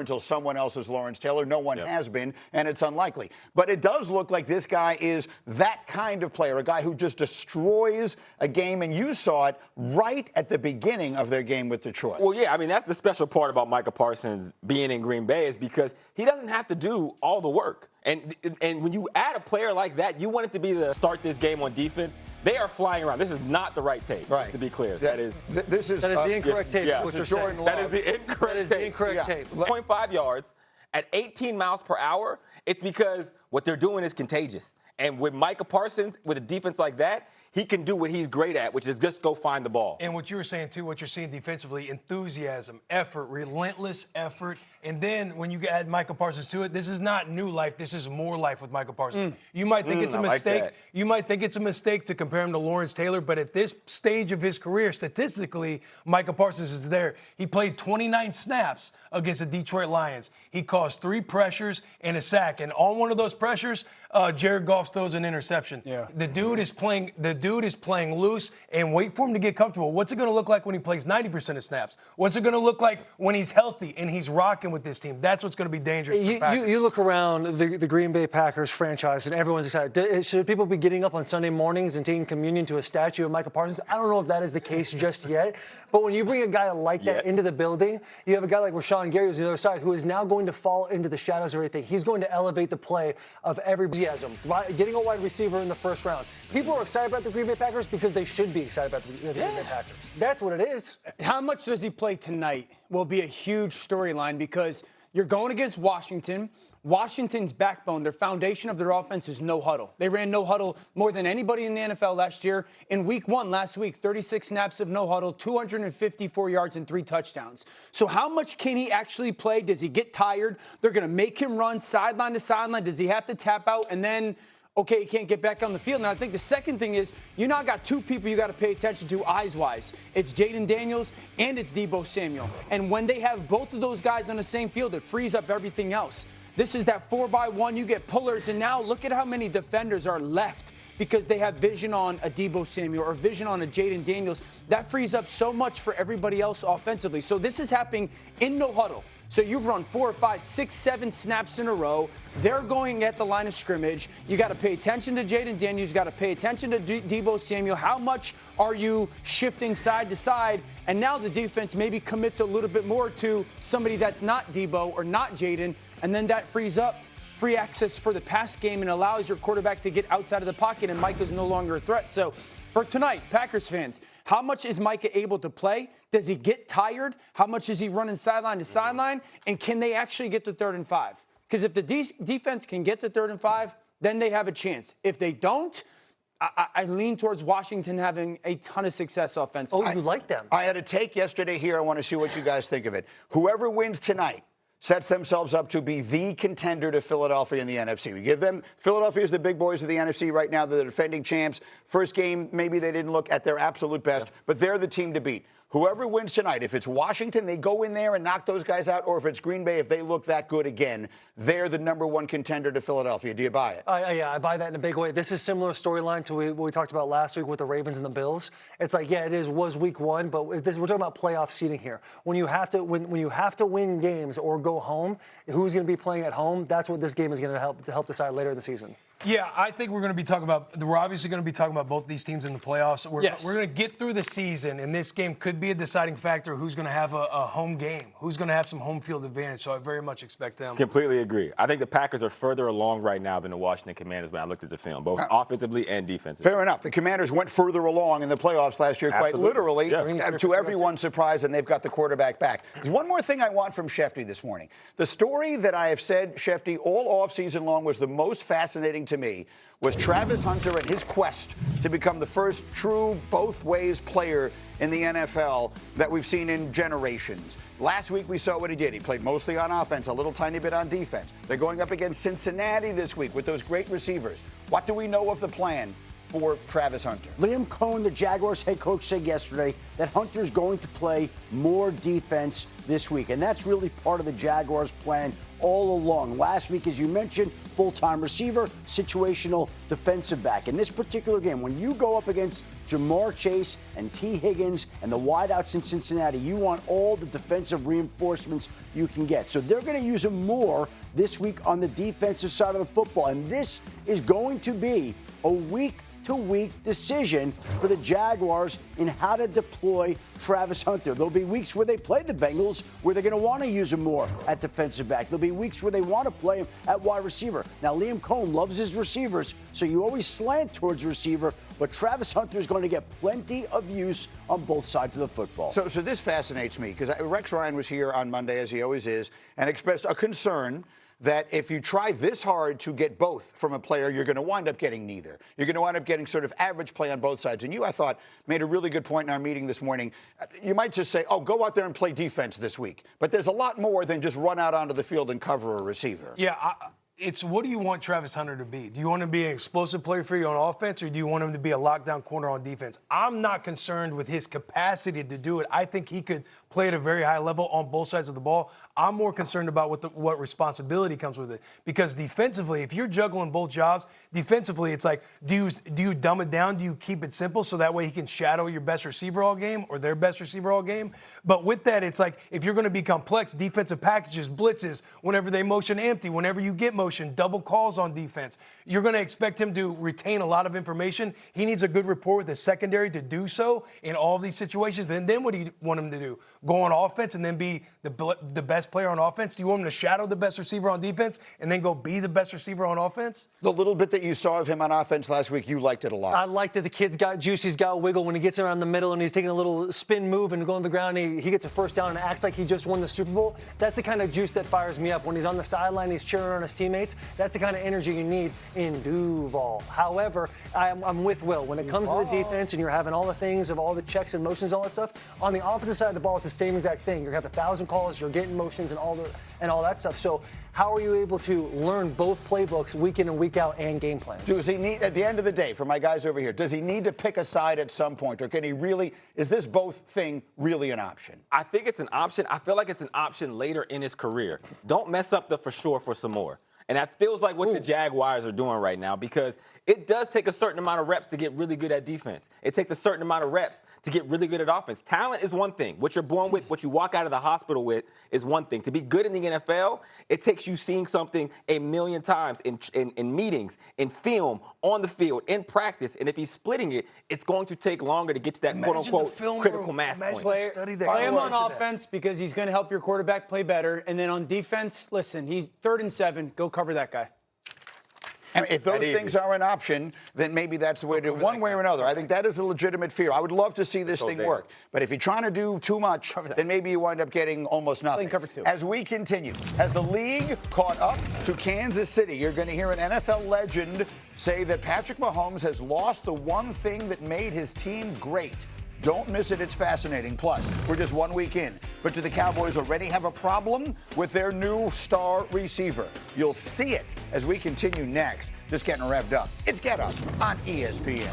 until someone else is Lawrence Taylor. No one has been, and it's unlikely. But it does look like this guy is that kind of player, a guy who just destroys a game, and you saw it right at the beginning of their game with Detroit. Well, yeah, I mean, that's the special part about Micah Parsons being in Green Bay is because he doesn't have to do all the work. And when you add a player like that, you want it to be to start this game on defense. They are flying around. This is not the right tape, to be clear. That is the incorrect tape. Yeah. That is the incorrect tape. 0.5 yards at 18 miles per hour. It's because what they're doing is contagious. And with Micah Parsons, with a defense like that, he can do what he's great at, which is just go find the ball. And what you were saying, too, what you're seeing defensively, enthusiasm, effort, relentless effort. And then when you add Micah Parsons to it, this is not new life. This is more life with Micah Parsons. You might think it's a mistake. Like you might think it's a mistake to compare him to Lawrence Taylor, but at this stage of his career, statistically, Micah Parsons is there. He played 29 snaps against the Detroit Lions. He caused 3 pressures and a sack. And on one of those pressures, Jared Goff throws an interception. Yeah. The dude is playing loose, and wait for him to get comfortable. What's it going to look like when he plays 90% of snaps? What's it going to look like when he's healthy and he's rocking with this team? That's what's going to be dangerous for Packers. You look around the Green Bay Packers franchise, and everyone's excited. Should people be getting up on Sunday mornings and taking communion to a statue of Micah Parsons? I don't know if that is the case just yet. But when you bring a guy like that into the building, you have a guy like Rashawn Gary who's on the other side, who is now going to fall into the shadows of everything. He's going to elevate the play of every enthusiasm. Getting a wide receiver in the first round. People are excited about the Green Bay Packers because they should be excited about the Green Bay Packers. That's what it is. How much does he play tonight will be a huge storyline because you're going against Washington. Washington's backbone, their foundation of their offense is no huddle. They ran no huddle more than anybody in the NFL last year. In week 1 last week, 36 snaps of no huddle, 254 yards and 3 touchdowns. So how much can he actually play? Does he get tired? They're going to make him run sideline to sideline. Does he have to tap out and then, okay, he can't get back on the field? Now, I think the second thing is you now got 2 people you got to pay attention to eyes-wise. It's Jaden Daniels and it's Deebo Samuel. And when they have both of those guys on the same field, it frees up everything else. This is that 4x1. You get pullers, and now look at how many defenders are left because they have vision on a Deebo Samuel or vision on a Jaden Daniels. That frees up so much for everybody else offensively. So this is happening in no huddle. So you've run 4, 5, 6, 7 snaps in a row. They're going at the line of scrimmage. You got to pay attention to Jaden Daniels. You got to pay attention to Deebo Samuel. How much are you shifting side to side? And now the defense maybe commits a little bit more to somebody that's not Deebo or not Jaden. And then that frees up free access for the pass game and allows your quarterback to get outside of the pocket, and Micah's no longer a threat. So for tonight, Packers fans, how much is Micah able to play? Does he get tired? How much is he running sideline to sideline? And can they actually get to 3rd and 5? Because if the defense can get to 3rd and 5, then they have a chance. If they don't, I lean towards Washington having a ton of success offensively. Oh, you like them. I had a take yesterday here. I want to see what you guys think of it. Whoever wins tonight sets themselves up to be the contender to Philadelphia in the NFC. We give them, Philadelphia is the big boys of the NFC right now. They're the defending champs. First game, maybe they didn't look at their absolute best, but they're the team to beat. Whoever wins tonight, if it's Washington, they go in there and knock those guys out, or if it's Green Bay, if they look that good again, they're the #1 contender to Philadelphia. Do you buy it? Yeah, I buy that in a big way. This is similar storyline to what we talked about last week with the Ravens and the Bills. It's like, yeah, was week 1, but we're talking about playoff seeding here. When you have to win games or go home, who's going to be playing at home? That's what this game is going to help decide later in the season. Yeah, I think we're obviously going to be talking about both these teams in the playoffs. We're going to get through the season, and this game could be a deciding factor who's going to have a home game, who's going to have some home field advantage. So I very much expect them. Completely agree. I think the Packers are further along right now than the Washington Commanders when I looked at the film, both offensively and defensively. Fair enough. The Commanders went further along in the playoffs last year, quite literally, to everyone's surprise, and they've got the quarterback back. There's one more thing I want from Shefty this morning. The story that I have said, Shefty, all offseason long was the most fascinating to me was Travis Hunter and his quest to become the first true both-ways player in the NFL that we've seen in generations. Last week we saw what he did. He played mostly on offense, a little tiny bit on defense. They're going up against Cincinnati this week with those great receivers. What do we know of the plan for Travis Hunter? Liam Cohen, the Jaguars head coach, said yesterday that Hunter's going to play more defense this week, and that's really part of the Jaguars' plan all along. Last week, as you mentioned, full-time receiver, situational defensive back. In this particular game, when you go up against Jamar Chase and T. Higgins and the wideouts in Cincinnati. You want all the defensive reinforcements you can get. So they're going to use them more this week on the defensive side of the football. And this is going to be a week-to-week decision for the Jaguars in how to deploy Travis Hunter. There'll be weeks where they play the Bengals where they're going to want to use him more at defensive back. There'll be weeks where they want to play him at wide receiver. Now, Liam Cohen loves his receivers, so you always slant towards receiver, but Travis Hunter is going to get plenty of use on both sides of the football. So this fascinates me because Rex Ryan was here on Monday, as he always is, and expressed a concern that if you try this hard to get both from a player, you're going to wind up getting neither. You're going to wind up getting sort of average play on both sides. And you, I thought, made a really good point in our meeting this morning. You might just say, oh, go out there and play defense this week. But there's a lot more than just run out onto the field and cover a receiver. Yeah, it's what do you want Travis Hunter to be? Do you want him to be an explosive player for you on offense, or do you want him to be a lockdown corner on defense? I'm not concerned with his capacity to do it. I think he could play at a very high level on both sides of the ball. I'm more concerned about what responsibility comes with it. Because defensively, if you're juggling both jobs, defensively, it's like, do you dumb it down? Do you keep it simple so that way he can shadow your best receiver all game or their best receiver all game? But with that, it's like, if you're going to be complex, defensive packages, blitzes, whenever they motion empty, whenever you get motion, double calls on defense, you're going to expect him to retain a lot of information. He needs a good rapport with the secondary to do so in all of these situations. And then what do you want him to do? Go on offense and then be the best player on offense? Do you want him to shadow the best receiver on defense and then go be the best receiver on offense? The little bit that you saw of him on offense last week, you liked it a lot. I liked that the kid's got juice, he's got wiggle when he gets around the middle and he's taking a little spin move and going to the ground and he gets a first down and acts like he just won the Super Bowl. That's the kind of juice that fires me up. When he's on the sideline, he's cheering on his teammates. That's the kind of energy you need in Duval. However, I'm with Will. When it comes to the defense and you're having all the things of all the checks and motions, all that stuff, on the offensive side of the ball, it's the same exact thing. You're going to have 1,000 calls, you're getting motions and all that stuff. So how are you able to learn both playbooks week in and week out and game plans? Does he need, at the end of the day, for my guys over here, does he need to pick a side at some point, or can he really, is this both thing really an option? I think it's an option. I feel like it's an option later in his career. Don't mess up the for sure for some more. And that feels like what the Jaguars are doing right now, because it does take a certain amount of reps to get really good at defense. It takes a certain amount of reps to get really good at offense. Talent is one thing. What you're born with, what you walk out of the hospital with is one thing. To be good in the NFL, it takes you seeing something a million times in meetings, in film, on the field, in practice. And if he's splitting it, it's going to take longer to get to that quote-unquote critical mass point. Play him on offense because he's going to help your quarterback play better. And then on defense, listen, he's 3rd and 7. Go cover that guy. And if those things are an option, then maybe that's the way to do it, one way or another. I think that is a legitimate fear. I would love to see this thing work. But if you're trying to do too much, then maybe you wind up getting almost nothing. Cover 2. As we continue, as the league caught up to Kansas City, you're going to hear an NFL legend say that Patrick Mahomes has lost the one thing that made his team great. Don't miss it. It's fascinating. Plus, we're just 1 week in. But do the Cowboys already have a problem with their new star receiver? You'll see it as we continue next. Just getting revved up. It's Get Up on ESPN.